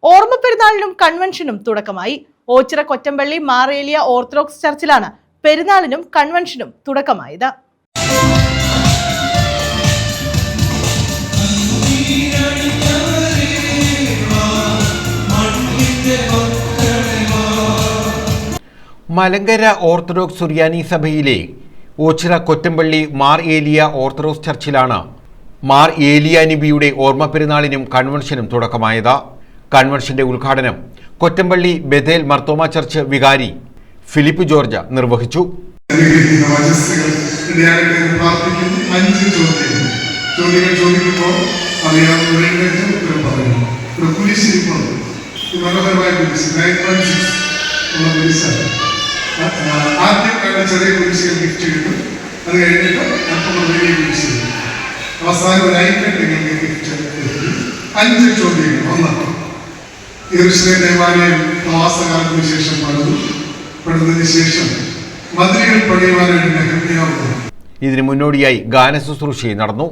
ഓർമ്മ പെരുന്നാളിനും കൺവെൻഷനും തുടക്കമായി. ഓച്ചിറ കൊറ്റമ്പള്ളി മാർ ഏലിയ ഓർത്തഡോക്സ് ചർച്ചിലാണ് പെരുന്നാളിനും കൺവെൻഷനും തുടക്കമായത്. മലങ്കര ഓർത്തഡോക്സ് സുറിയാനി സഭയിലെ ഓച്ചിറ കൊറ്റമ്പള്ളി മാർ ഏലിയ ഓർത്തഡോക്സ് ചർച്ചിലാണ് മാർ ഏലിയ നബിയുടെ ഓർമ്മ പെരുന്നാളിനും കൺവെൻഷനും തുടക്കമായത്. കൺവെൻഷന്റെ ഉദ്ഘാടനം കൊറ്റമ്പള്ളി ബെഥേൽ മർത്തോമ ചർച്ച് വികാരി ഫിലിപ്പ് ജോർജ് നിർവഹിച്ചു. ചെറിയ കുരിശുകൾ ഗിഫ്റ്റ് കിട്ടും. അത് കഴിഞ്ഞിട്ട് അല്പം വലിയ കുരിശ് അവസാനം ഒരു ഐക്കണ്ടെങ്കിൽ ഗിഫ്റ്റ് 5 ചോദ്യങ്ങൾ. ഒന്ന്, യെരൂശലേം ദേവാലയം പ്രവാസകാലത്തിന് ശേഷം പണിതതിനു ശേഷം മതിലുകൾ പണിയുവാനായിട്ട് നെഹമ്യാവ്. ഇതിനു മുന്നോടിയായി ഗാനശുശ്രൂഷയും നടന്നു.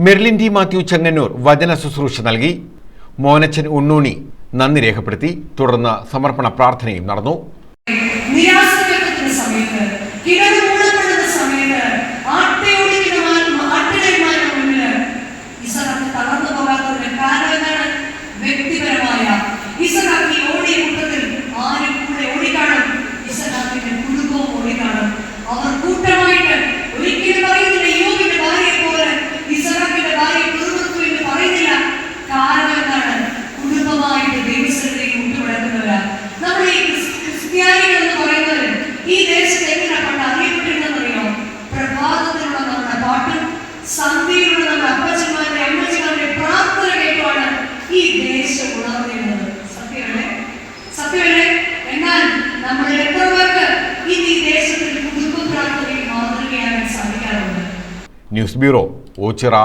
മെർലിൻ ടി മാത്യു ചെങ്ങന്നൂർ വചന ശുശ്രൂഷ നൽകി. മോനച്ചൻ ഉണ്ണൂണി നന്ദി രേഖപ്പെടുത്തി. തുടർന്ന് സമർപ്പണ പ്രാർത്ഥനയും നടന്നു. ഈ ദേശത്ത് എങ്ങനെയാണ് അറിയപ്പെട്ടിരുന്നറിയോ? പ്രഭാതത്തിലുള്ള നമ്മുടെ പാട്ടും സന്ധ്യയിലുള്ള നമ്മുടെ അപ്പച്ചന്മാരുടെ അമ്മച്ചന്മാരുടെ പ്രാർത്ഥന കേട്ടുമാണ് ഈ ദേശം ഉണർന്നിരുന്നത്. സത്യമല്ലേ? എന്നാൽ നമ്മൾ എത്ര പേർക്ക് ഈ ദേശത്തിൽ കുടുംബ പ്രാർത്ഥനയിൽ മാതൃകയാകാൻ സാധിക്കാറുണ്ട്? News bureau, Ochira.